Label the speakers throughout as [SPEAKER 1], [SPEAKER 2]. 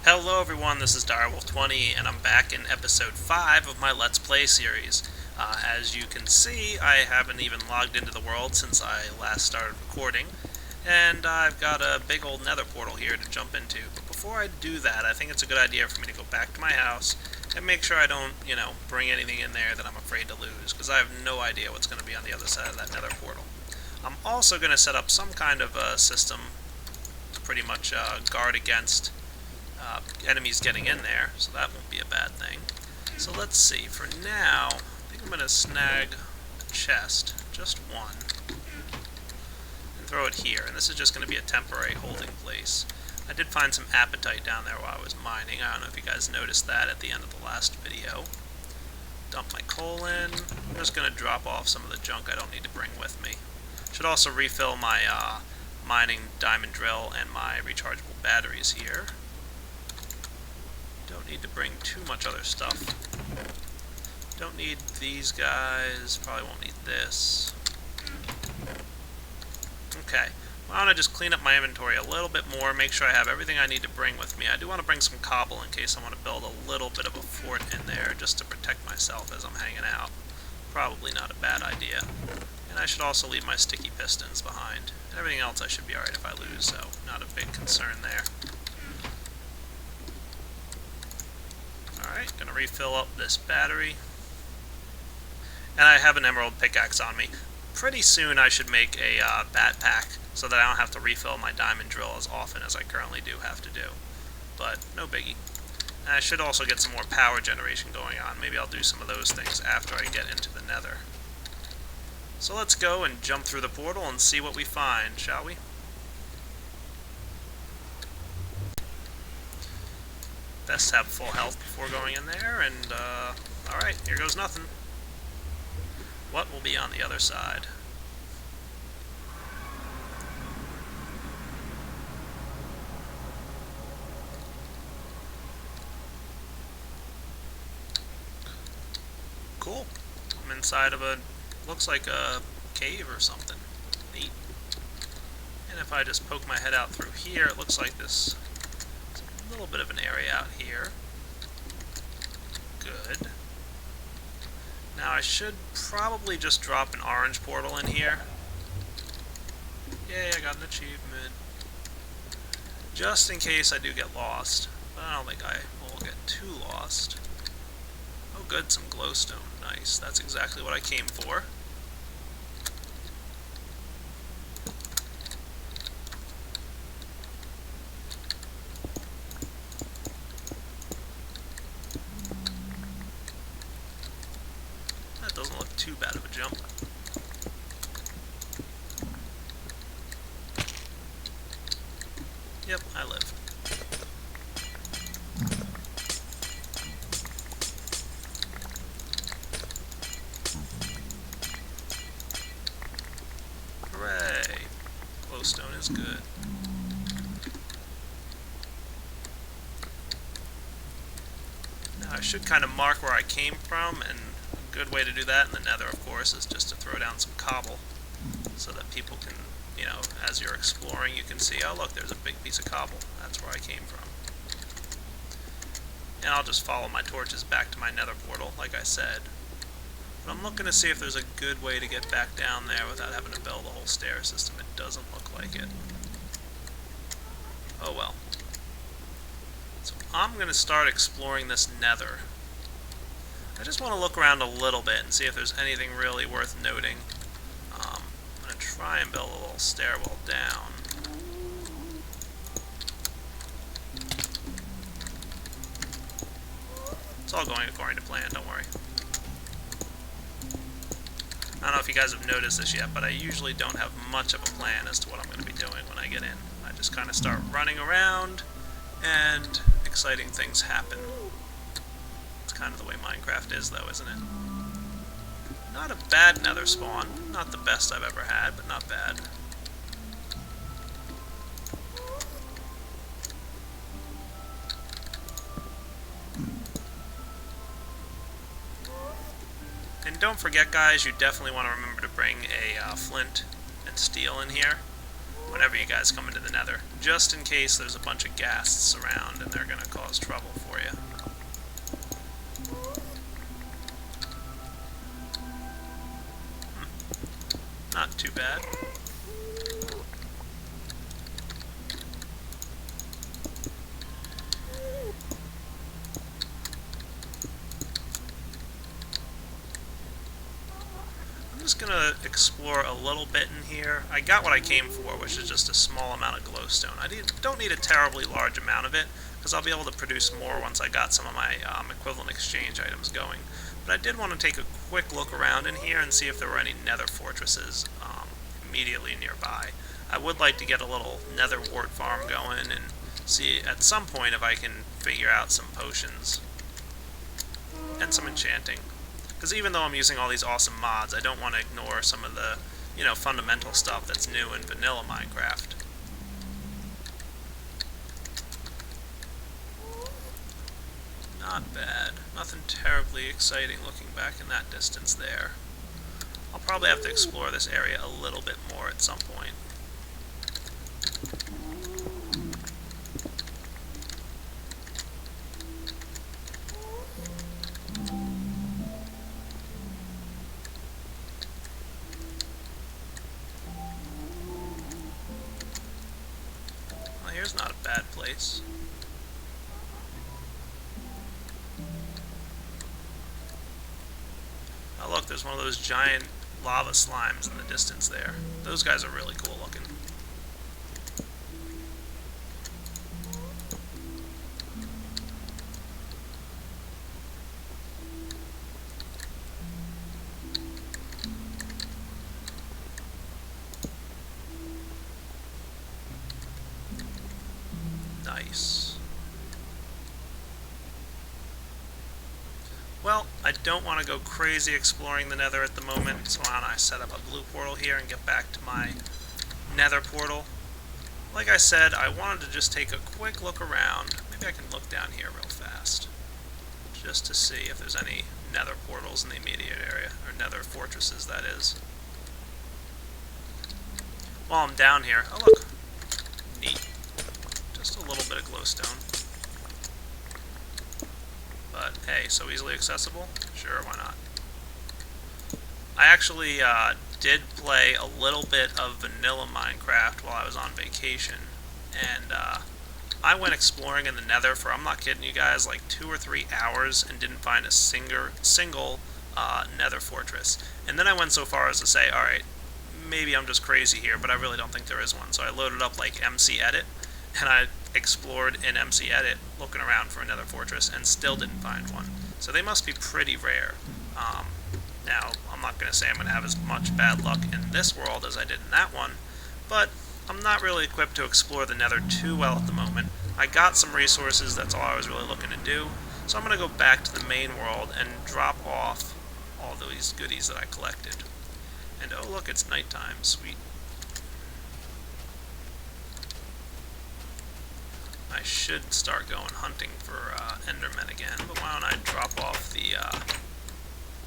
[SPEAKER 1] Hello everyone, this is Direwolf20 and I'm back in episode 5 of my Let's Play series. As you can see, I haven't even logged into the world since I last started recording, and I've got a big old nether portal here to jump into. But before I do that, I think it's a good idea for me to go back to my house and make sure I don't, bring anything in there that I'm afraid to lose, because I have no idea what's going to be on the other side of that nether portal. I'm also going to set up some kind of a system to pretty much guard against enemies getting in there, so that won't be a bad thing. So let's see, for now, I think I'm going to snag a chest, just one, and throw it here, and this is just going to be a temporary holding place. I did find some apatite down there while I was mining. I don't know if you guys noticed that at the end of the last video. Dump my coal in. I'm just going to drop off some of the junk I don't need to bring with me. Should also refill my mining diamond drill and my rechargeable batteries here. Don't need to bring too much other stuff. Don't need these guys. Probably won't need this. Okay. Why don't I just clean up my inventory a little bit more, make sure I have everything I need to bring with me. I do want to bring some cobble in case I want to build a little bit of a fort in there just to protect myself as I'm hanging out. Probably not a bad idea. And I should also leave my sticky pistons behind. And everything else I should be alright if I lose, so not a big concern there. Alright, gonna refill up this battery. And I have an emerald pickaxe on me. Pretty soon I should make a backpack so that I don't have to refill my diamond drill as often as I currently do have to do. But no biggie. And I should also get some more power generation going on. Maybe I'll do some of those things after I get into the nether. So let's go and jump through the portal and see what we find, shall we? Best to have full health before going in there, and alright, here goes nothing. What will be on the other side? Cool. I'm inside of a, looks like a cave or something. Neat. And if I just poke my head out through here, it looks like this a little bit of an area out here. Good. Now I should probably just drop an orange portal in here. Yay, I got an achievement. Just in case I do get lost. But I don't think I will get too lost. Oh good, some glowstone. Nice. That's exactly what I came for. Doesn't look too bad of a jump. Yep, I live. Hooray! Glowstone is good. Now I should kind of mark where I came from, and good way to do that in the nether, of course, is just to throw down some cobble so that people can, as you're exploring, you can see, oh look, there's a big piece of cobble. That's where I came from. And I'll just follow my torches back to my nether portal, like I said. But I'm looking to see if there's a good way to get back down there without having to build a whole stair system. It doesn't look like it. Oh well. So I'm going to start exploring this nether. I just want to look around a little bit and see if there's anything really worth noting. I'm going to try and build a little stairwell down. It's all going according to plan, don't worry. I don't know if you guys have noticed this yet, but I usually don't have much of a plan as to what I'm going to be doing when I get in. I just kind of start running around, and exciting things happen. Kind of the way Minecraft is, though, isn't it? Not a bad nether spawn. Not the best I've ever had, but not bad. And don't forget, guys, you definitely want to remember to bring a flint and steel in here whenever you guys come into the nether, just in case there's a bunch of ghasts around and they're going to cause cause trouble for you. Not too bad. I'm just gonna explore a little bit in here. I got what I came for, which is just a small amount of glowstone. I don't need a terribly large amount of it, because I'll be able to produce more once I got some of my equivalent exchange items going. But I did want to take a quick look around in here and see if there were any nether fortresses immediately nearby. I would like to get a little nether wart farm going and see at some point if I can figure out some potions and some enchanting. Because even though I'm using all these awesome mods, I don't want to ignore some of the, fundamental stuff that's new in vanilla Minecraft. Not bad. Nothing terribly exciting looking back in that distance there. I'll probably have to explore this area a little bit more at some point. Well, here's not a bad place. Oh look, there's one of those giant lava slimes in the distance there. Those guys are really cool looking. Nice. Well, I don't want to go crazy exploring the nether at the moment, so why don't I set up a blue portal here and get back to my nether portal. Like I said, I wanted to just take a quick look around. Maybe I can look down here real fast, just to see if there's any nether portals in the immediate area, or nether fortresses, that is. While I'm down here, oh look, neat. Just a little bit of glowstone. But hey, so easily accessible? Sure, why not? I actually did play a little bit of vanilla Minecraft while I was on vacation, and I went exploring in the nether for, I'm not kidding you guys, like 2 or 3 hours and didn't find a single nether fortress. And then I went so far as to say, alright, maybe I'm just crazy here, but I really don't think there is one. So I loaded up like MC Edit, and I explored in MC Edit looking around for another fortress and still didn't find one. So they must be pretty rare. Now, I'm not going to say I'm going to have as much bad luck in this world as I did in that one, but I'm not really equipped to explore the nether too well at the moment. I got some resources, that's all I was really looking to do, so I'm going to go back to the main world and drop off all these goodies that I collected. And oh look, it's nighttime, sweet. I should start going hunting for Endermen again, but why don't I drop off the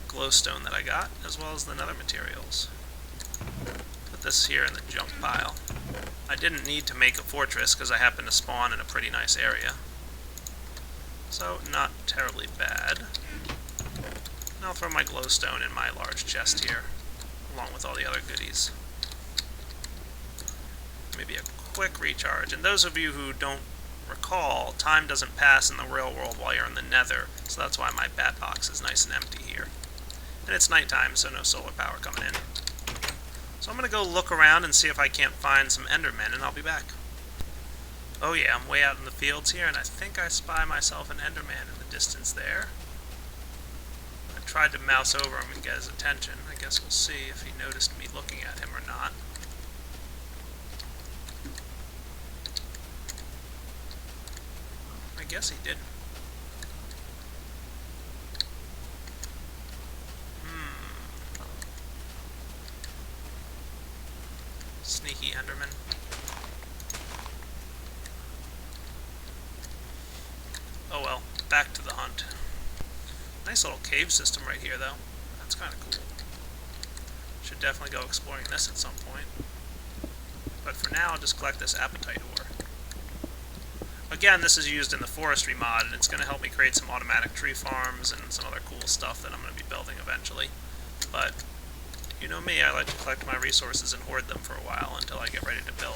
[SPEAKER 1] glowstone that I got, as well as the nether materials. Put this here in the junk pile. I didn't need to make a fortress because I happened to spawn in a pretty nice area. So, not terribly bad. And I'll throw my glowstone in my large chest here, along with all the other goodies. Maybe a quick recharge. And those of you who don't recall, time doesn't pass in the real world while you're in the nether, so that's why my bat box is nice and empty here. And it's nighttime, so no solar power coming in. So I'm going to go look around and see if I can't find some Endermen, and I'll be back. Oh yeah, I'm way out in the fields here, and I think I spy myself an Enderman in the distance there. I tried to mouse over him and get his attention. I guess we'll see if he noticed me looking at him or not. I guess he didn't. Sneaky Enderman. Oh well, back to the hunt. Nice little cave system right here, though. That's kind of cool. Should definitely go exploring this at some point. But for now, I'll just collect this apatite ore. Again, this is used in the forestry mod, and it's going to help me create some automatic tree farms and some other cool stuff that I'm going to be building eventually. But you know me, I like to collect my resources and hoard them for a while until I get ready to build.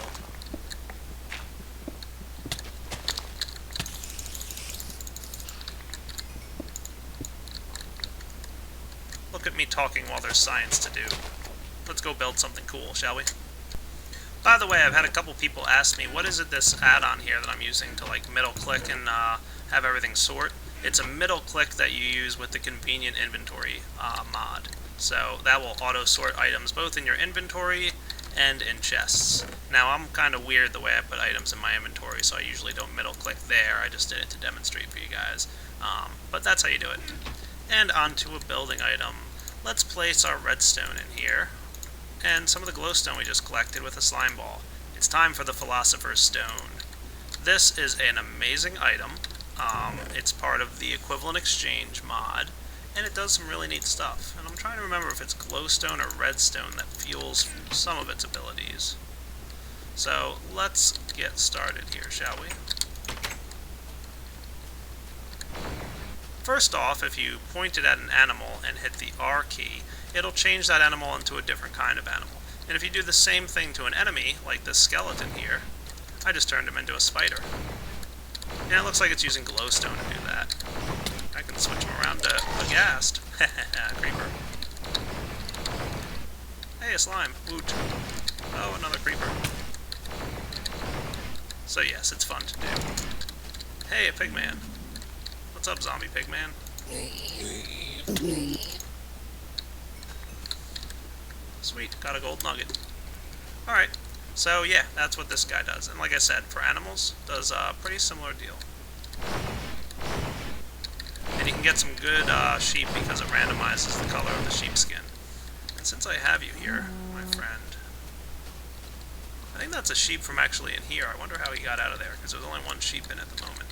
[SPEAKER 1] Look at me talking while there's science to do. Let's go build something cool, shall we? By the way, I've had a couple people ask me, what is it this add-on here that I'm using to like middle click and have everything sort? It's a middle click that you use with the convenient inventory mod. So that will auto sort items both in your inventory and in chests. Now I'm kind of weird the way I put items in my inventory, so I usually don't middle click there. I just did it to demonstrate for you guys. But that's how you do it. And onto a building item. Let's place our redstone in here. And some of the glowstone we just collected with a slime ball. It's time for the Philosopher's Stone. This is an amazing item. It's part of the Equivalent Exchange mod, and it does some really neat stuff. And I'm trying to remember if it's glowstone or redstone that fuels some of its abilities. So let's get started here, shall we? First off, if you point it at an animal and hit the R key, it'll change that animal into a different kind of animal. And if you do the same thing to an enemy, like this skeleton here, I just turned him into a spider. Yeah, it looks like it's using glowstone to do that. I can switch him around to a ghast. Creeper. Hey, a slime. Woot. Oh, another creeper. So yes, it's fun to do. Hey, a pigman. What's up, zombie pigman? Sweet, got a gold nugget. Alright, so yeah, that's what this guy does. And like I said, for animals, does a pretty similar deal. And you can get some good sheep because it randomizes the color of the sheepskin. And since I have you here, my friend, I think that's a sheep from actually in here. I wonder how he got out of there, because there's only one sheep in at the moment.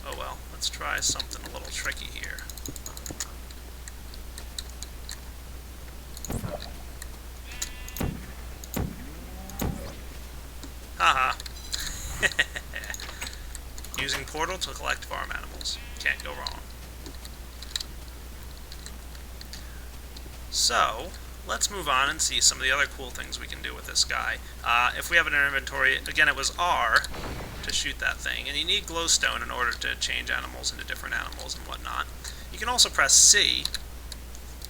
[SPEAKER 1] Oh well, let's try something a little tricky here. Haha. Using portal to collect farm animals. Can't go wrong. So, let's move on and see some of the other cool things we can do with this guy. If we have it in our inventory, again it was R to shoot that thing, and you need glowstone in order to change animals into different animals and whatnot. You can also press C,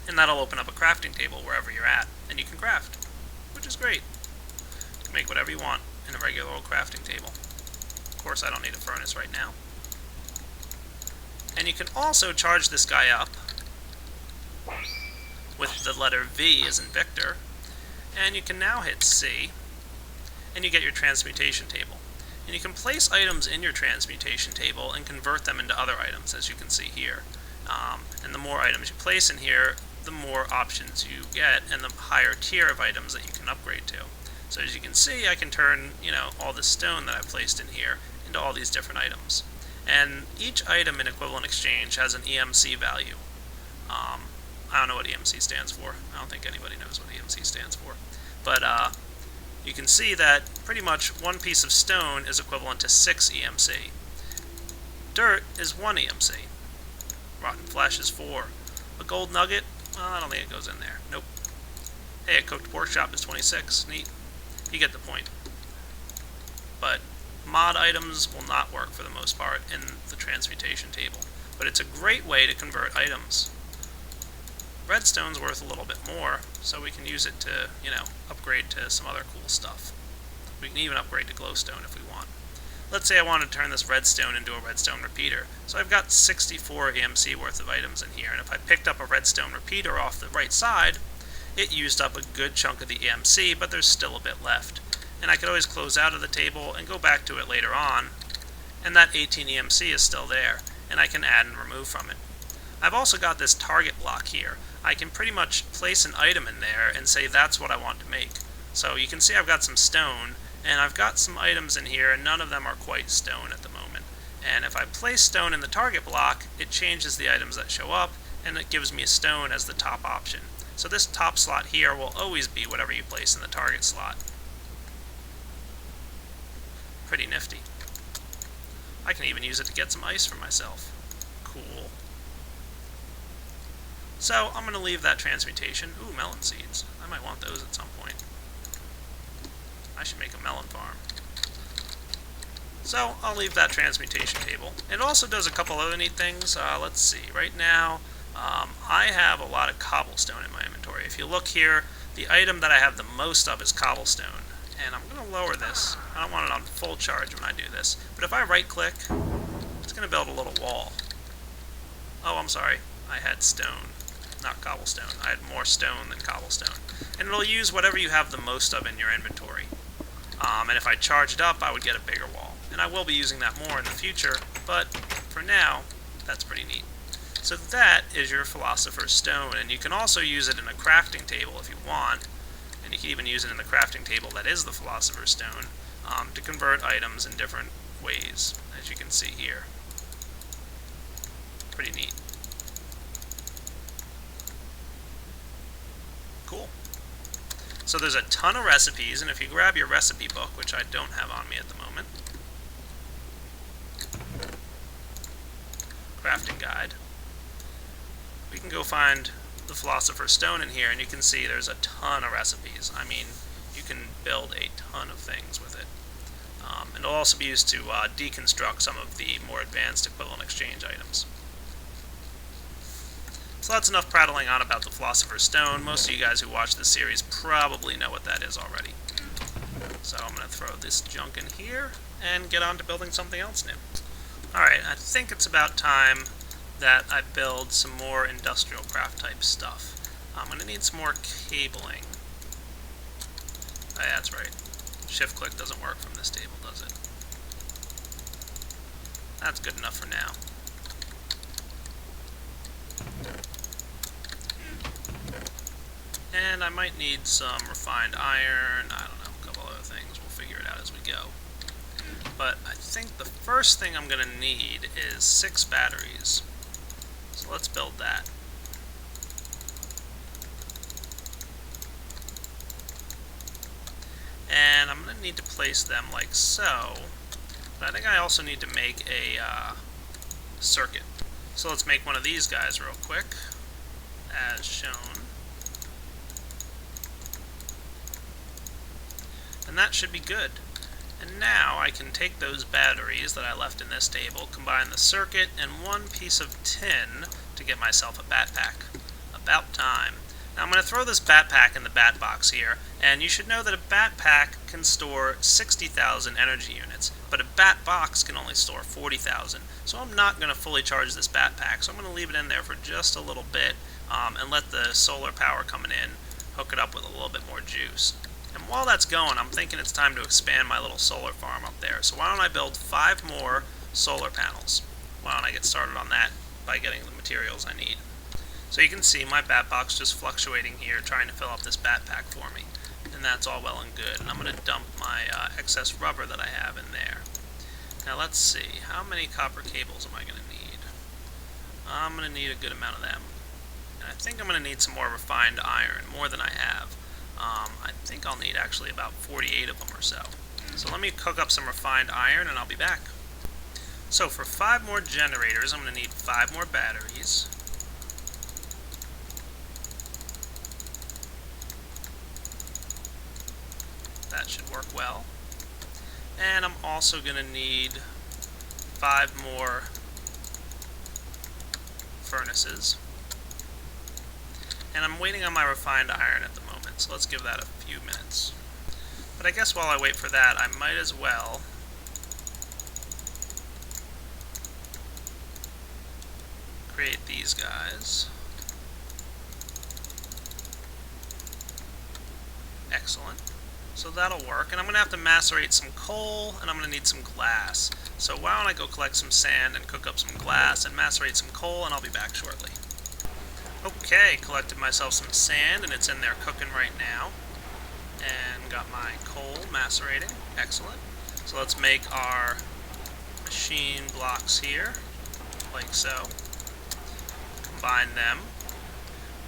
[SPEAKER 1] and that'll open up a crafting table wherever you're at, and you can craft, which is great. You can make whatever you want in a regular old crafting table. Of course, I don't need a furnace right now. And you can also charge this guy up with the letter V as in Victor, and you can now hit C, and you get your transmutation table. And you can place items in your transmutation table and convert them into other items, as you can see here. And the more items you place in here, the more options you get, and the higher tier of items that you can upgrade to. So as you can see, I can turn, all this stone that I've placed in here into all these different items. And each item in Equivalent Exchange has an EMC value. I don't know what EMC stands for. I don't think anybody knows what EMC stands for. But you can see that pretty much one piece of stone is equivalent to 6 EMC. Dirt is 1 EMC. Rotten flesh is 4. A gold nugget? Well, I don't think it goes in there. Nope. Hey, a cooked pork chop is 26. Neat. You get the point. But mod items will not work for the most part in the transmutation table. But it's a great way to convert items. Redstone's worth a little bit more, so we can use it to, upgrade to some other cool stuff. We can even upgrade to glowstone if we want. Let's say I want to turn this redstone into a redstone repeater. So I've got 64 EMC worth of items in here, and if I picked up a redstone repeater off the right side, it used up a good chunk of the EMC, but there's still a bit left. And I could always close out of the table and go back to it later on, and that 18 EMC is still there, and I can add and remove from it. I've also got this target block here. I can pretty much place an item in there and say that's what I want to make. So you can see I've got some stone, and I've got some items in here, and none of them are quite stone at the moment. And if I place stone in the target block, it changes the items that show up, and it gives me a stone as the top option. So this top slot here will always be whatever you place in the target slot. Pretty nifty. I can even use it to get some ice for myself. Cool. So I'm going to leave that transmutation. Ooh, melon seeds. I might want those at some point. I should make a melon farm. So I'll leave that transmutation table. It also does a couple other neat things. Let's see. Right now, I have a lot of cobblestone in my inventory. If you look here, the item that I have the most of is cobblestone. And I'm going to lower this. I don't want it on full charge when I do this. But if I right-click, it's going to build a little wall. Oh, I'm sorry. I had stone, not cobblestone. I had more stone than cobblestone. And it'll use whatever you have the most of in your inventory. And if I charge it up, I would get a bigger wall. And I will be using that more in the future, but for now, that's pretty neat. So that is your Philosopher's Stone, and you can also use it in a crafting table if you want. And you can even use it in the crafting table that is the Philosopher's Stone to convert items in different ways, as you can see here. Pretty neat. Cool. So there's a ton of recipes, and if you grab your recipe book, which I don't have on me at the moment, crafting guide, we can go find the Philosopher's Stone in here, and you can see there's a ton of recipes. I mean, you can build a ton of things with it. And it'll also be used to deconstruct some of the more advanced equivalent exchange items. So that's enough prattling on about the Philosopher's Stone. Most of you guys who watch this series probably know what that is already. So I'm going to throw this junk in here and get on to building something else new. Alright, I think it's about time that I build some more industrial craft type stuff. I'm going to need some more cabling. Oh, yeah, that's right. Shift click doesn't work from this table, does it? That's good enough for now. And I might need some refined iron, I don't know, a couple other things. We'll figure it out as we go. But I think the first thing I'm going to need is 6 batteries. So let's build that. And I'm going to need to place them like so. But I think I also need to make a circuit. So let's make one of these guys real quick, as shown. And that should be good. And now I can take those batteries that I left in this table, combine the circuit and one piece of tin to get myself a bat pack. About time. Now I'm going to throw this bat pack in the bat box here, and you should know that a bat pack can store 60,000 energy units, but a bat box can only store 40,000. So I'm not going to fully charge this bat pack, so I'm going to leave it in there for just a little bit and let the solar power coming in hook it up with a little bit more juice. And while that's going, I'm thinking it's time to expand my little solar farm up there. So why don't I build 5 more solar panels? Why don't I get started on that by getting the materials I need? So you can see my bat box just fluctuating here, trying to fill up this bat pack for me. And that's all well and good. And I'm going to dump my excess rubber that I have in there. Now let's see, how many copper cables am I going to need? I'm going to need a good amount of them. And I think I'm going to need some more refined iron, more than I have. I think I'll need actually about 48 of them or so. So let me cook up some refined iron and I'll be back. So for 5 more generators, I'm going to need 5 more batteries. That should work well. And I'm also going to need 5 more furnaces. And I'm waiting on my refined iron at the moment, so let's give that a few minutes. But I guess while I wait for that, I might as well create these guys. Excellent. So that'll work, and I'm going to have to macerate some coal, and I'm going to need some glass. So why don't I go collect some sand and cook up some glass and macerate some coal, and I'll be back shortly. Okay, collected myself some sand, and it's in there cooking right now. And got my coal macerating. Excellent. So let's make our machine blocks here, like so. Combine them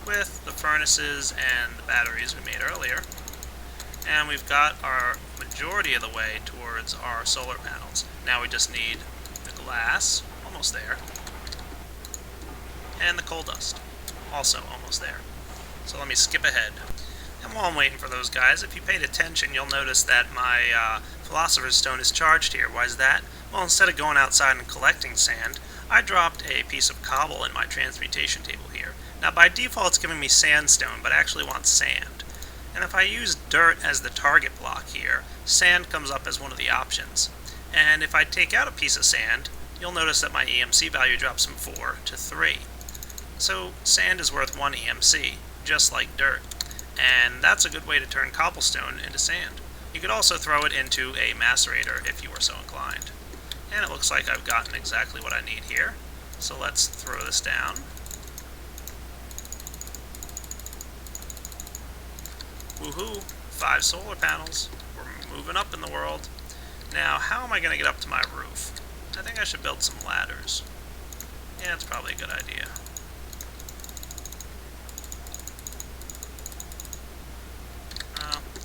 [SPEAKER 1] with the furnaces and the batteries we made earlier. And we've got our majority of the way towards our solar panels. Now we just need the glass, almost there. And the coal dust, also almost there. So let me skip ahead. And while I'm waiting for those guys, if you paid attention, you'll notice that my Philosopher's Stone is charged here. Why is that? Well, instead of going outside and collecting sand, I dropped a piece of cobble in my transmutation table here. Now, by default, it's giving me sandstone, but I actually want sand. And if I use dirt as the target block here, sand comes up as one of the options. And if I take out a piece of sand, you'll notice that my EMC value drops from 4 to 3. So sand is worth 1 EMC, just like dirt. And that's a good way to turn cobblestone into sand. You could also throw it into a macerator if you were so inclined. And it looks like I've gotten exactly what I need here. So let's throw this down. Woohoo! 5 solar panels. We're moving up in the world. Now, how am I going to get up to my roof? I think I should build some ladders. Yeah, it's probably a good idea.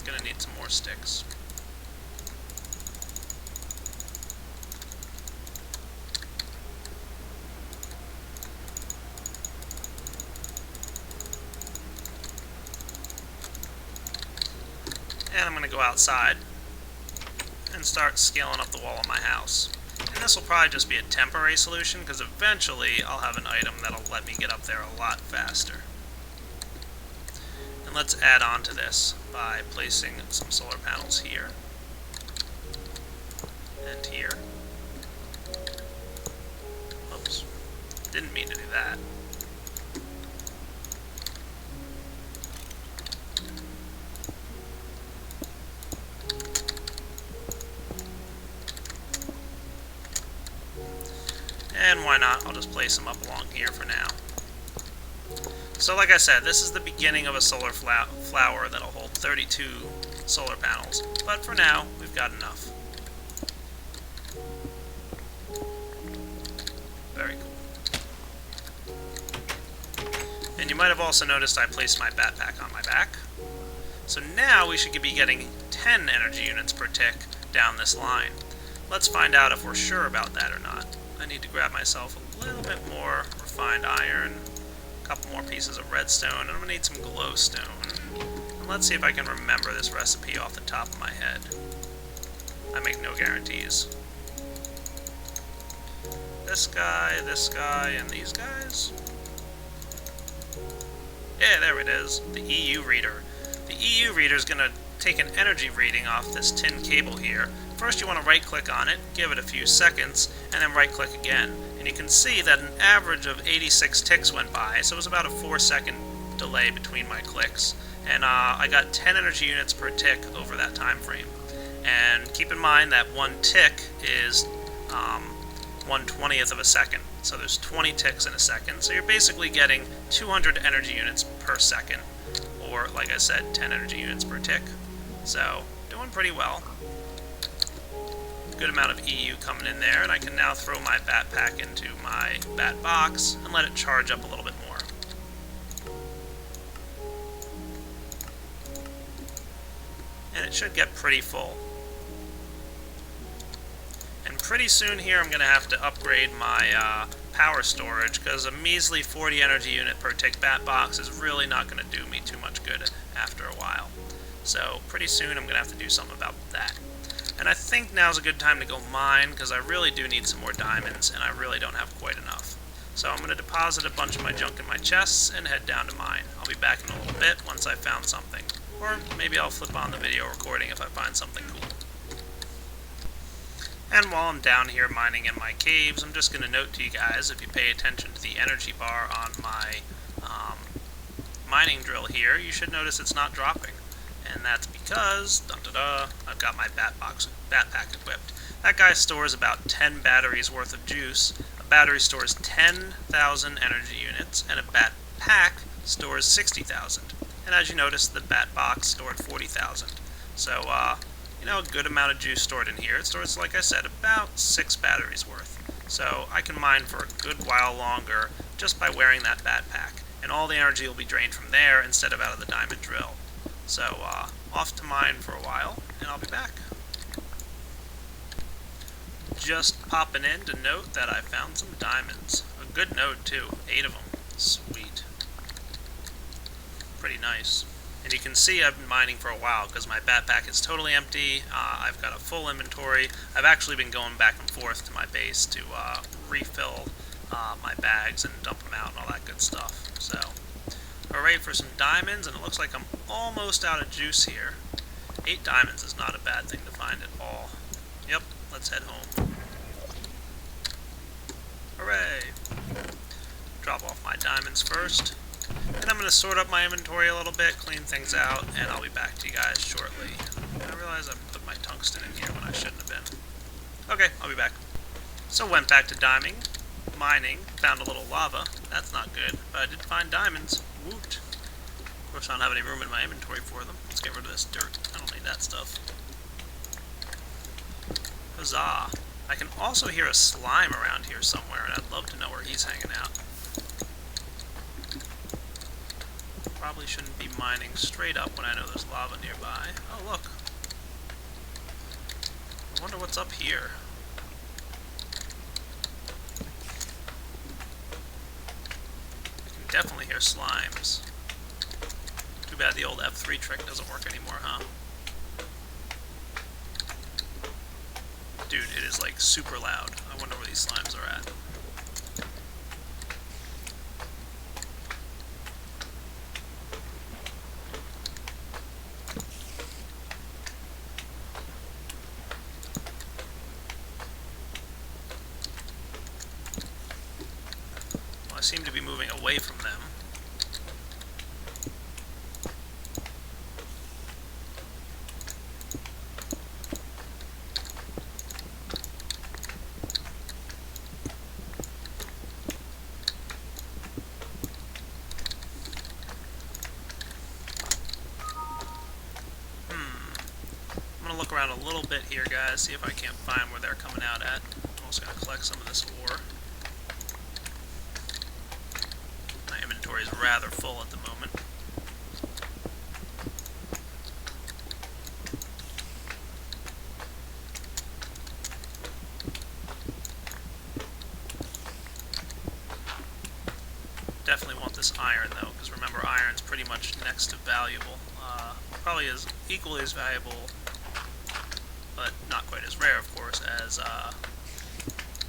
[SPEAKER 1] Gonna need some more sticks. And I'm gonna go outside and start scaling up the wall of my house. And this will probably just be a temporary solution, because eventually I'll have an item that'll let me get up there a lot faster. And let's add on to this by placing some solar panels here and here. Oops, didn't mean to do that. And why not? I'll just place them up along here for now. So like I said, this is the beginning of a solar flower that'll hold 32 solar panels. But for now, we've got enough. Very cool. And you might have also noticed I placed my backpack on my back. So now we should be getting 10 energy units per tick down this line. Let's find out if we're sure about that or not. I need to grab myself a little bit more refined iron, a couple more pieces of redstone, and I'm going to need some glowstone. And let's see if I can remember this recipe off the top of my head. I make no guarantees. This guy, and these guys? Yeah, there it is. The EU reader. The EU reader is going to take an energy reading off this tin cable here. First you want to right click on it, give it a few seconds, and then right click again. And you can see that an average of 86 ticks went by, so it was about a 4-second delay between my clicks. And I got 10 energy units per tick over that time frame. And keep in mind that 1 tick is 1/20th of a second. So there's 20 ticks in a second. So you're basically getting 200 energy units per second. Or, like I said, 10 energy units per tick. So, doing pretty well. Good amount of EU coming in there, and I can now throw my backpack into my bat box and let it charge up a little bit more. And it should get pretty full. And pretty soon here I'm going to have to upgrade my power storage, because a measly 40 energy unit per tick bat box is really not going to do me too much good after a while. So pretty soon I'm going to have to do something about that. And I think now's a good time to go mine, because I really do need some more diamonds, and I really don't have quite enough. So I'm going to deposit a bunch of my junk in my chests and head down to mine. I'll be back in a little bit once I've found something. Or maybe I'll flip on the video recording if I find something cool. And while I'm down here mining in my caves, I'm just going to note to you guys, if you pay attention to the energy bar on my mining drill here, you should notice it's not dropping. And that's because, I've got my backpack equipped. That guy stores about 10 batteries worth of juice. A battery stores 10,000 energy units, and a backpack stores 60,000. And as you notice, the bat box stored 40,000. So, a good amount of juice stored in here. It stores, like I said, about 6 batteries worth. So I can mine for a good while longer just by wearing that backpack. And all the energy will be drained from there instead of out of the diamond drill. So, off to mine for a while, and I'll be back. just popping in to note that I found some diamonds. A good node too, 8 of them. Sweet. Pretty nice. And you can see I've been mining for a while because my backpack is totally empty. I've got a full inventory. I've actually been going back and forth to my base to refill my bags and dump them out and all that good stuff. So, hooray for some diamonds, and it looks like I'm almost out of juice here. 8 diamonds is not a bad thing to find at all. Yep, let's head home. Hooray! Drop off my diamonds first. And I'm going to sort up my inventory a little bit, clean things out, and I'll be back to you guys shortly. I realize I put my tungsten in here when I shouldn't have been. Okay, I'll be back. So went back to mining, found a little lava. That's not good, but I did find diamonds. Woot. Of course, I don't have any room in my inventory for them. Let's get rid of this dirt. I don't need that stuff. Huzzah. I can also hear a slime around here somewhere, and I'd love to know where he's hanging out. Probably shouldn't be mining straight up when I know there's lava nearby. Oh, look. I wonder what's up here. I can definitely hear slimes. Too bad the old F3 trick doesn't work anymore, huh? Dude, it is like super loud. I wonder where these slimes are at. Well, I seem to be moving away from them. Look around a little bit here, guys, see if I can't find where they're coming out at. I'm also going to collect some of this ore. My inventory is rather full at the moment. Definitely want this iron, though, because remember, iron's pretty much next to valuable. Probably is equally as valuable, but not quite as rare, of course, as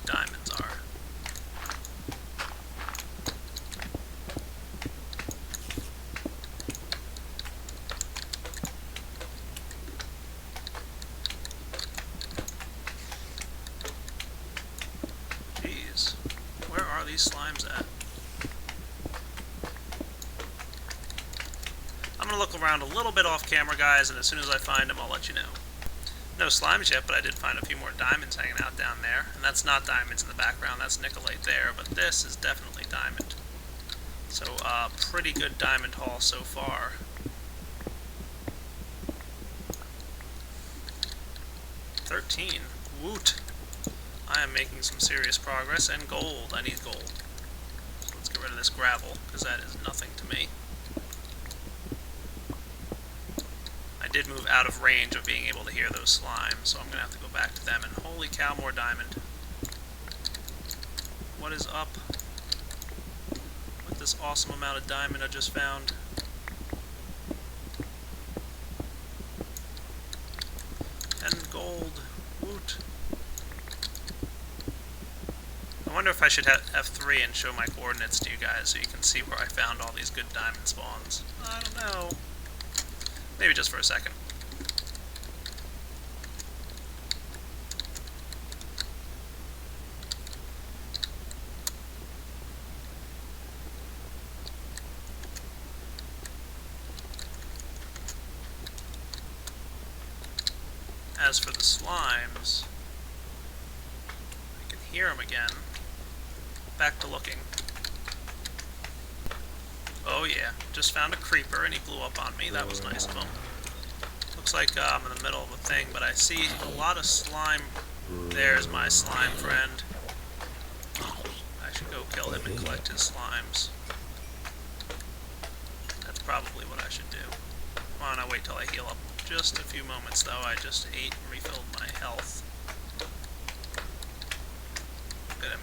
[SPEAKER 1] diamonds are. Jeez, where are these slimes at? I'm going to look around a little bit off camera, guys, and as soon as I find them, I'll let you know. No slimes yet, but I did find a few more diamonds hanging out down there. And that's not diamonds in the background, that's nickelite there, but this is definitely diamond. So, pretty good diamond haul so far. $13. Woot! I am making some serious progress, and gold. I need gold. So let's get rid of this gravel, because that is nothing to me. I did move out of range of being able to hear those slimes, so I'm going to have to go back to them, and holy cow, more diamond. What is up with this awesome amount of diamond I just found? And gold. Woot. I wonder if I should have F3 and show my coordinates to you guys so you can see where I found all these good diamond spawns. I don't know. Maybe just for a second. As for the slimes, I can hear them again. Back to looking. Oh yeah, just found a creeper and he blew up on me. That was nice of him. Looks like I'm in the middle of a thing, but I see a lot of slime. There's my slime friend. I should go kill him and collect his slimes. That's probably what I should do. Come on, I'll wait till I heal up just a few moments though. I just ate and refilled my health.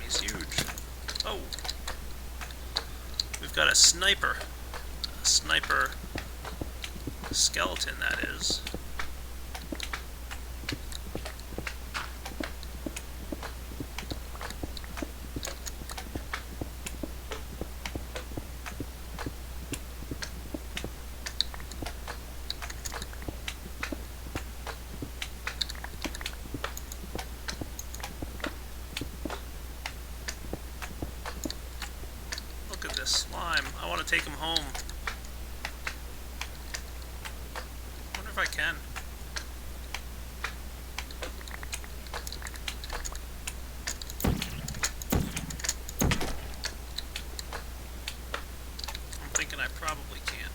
[SPEAKER 1] He's huge. Oh! We've got a sniper. A sniper skeleton, that is. Look at this slime. I want to take him home. I wonder if I can. I'm thinking I probably can't.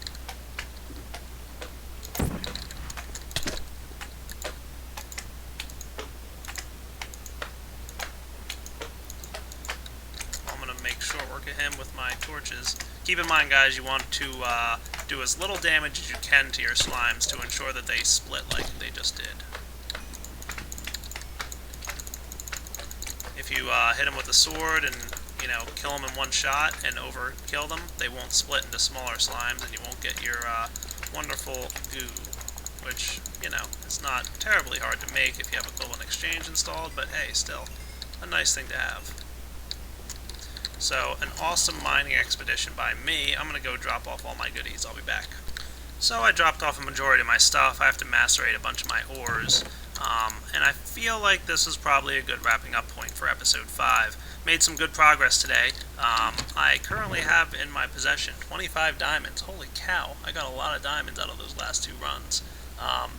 [SPEAKER 1] I'm going to make short work of him with my torches. Keep in mind, guys, you want to do as little damage as you can to your slimes to ensure that they split like they just did. If you hit them with a sword and, you know, kill them in one shot and overkill them, they won't split into smaller slimes and you won't get your wonderful goo, which, you know, is not terribly hard to make if you have Equivalent Exchange installed, but hey, still, a nice thing to have. So, an awesome mining expedition by me. I'm going to go drop off all my goodies. I'll be back. So, I dropped off a majority of my stuff. I have to macerate a bunch of my ores. And I feel like this is probably a good wrapping up point for episode 5. Made some good progress today. I currently have in my possession 25 diamonds. Holy cow, I got a lot of diamonds out of those last 2 runs.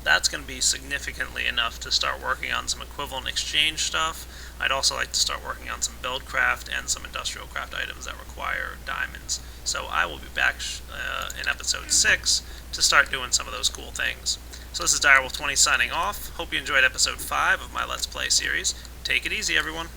[SPEAKER 1] That's going to be significantly enough to start working on some Equivalent Exchange stuff. I'd also like to start working on some Buildcraft and some Industrial Craft items that require diamonds. So I will be back in episode 6 to start doing some of those cool things. So this is Direwolf20 signing off. Hope you enjoyed episode 5 of my Let's Play series. Take it easy, everyone.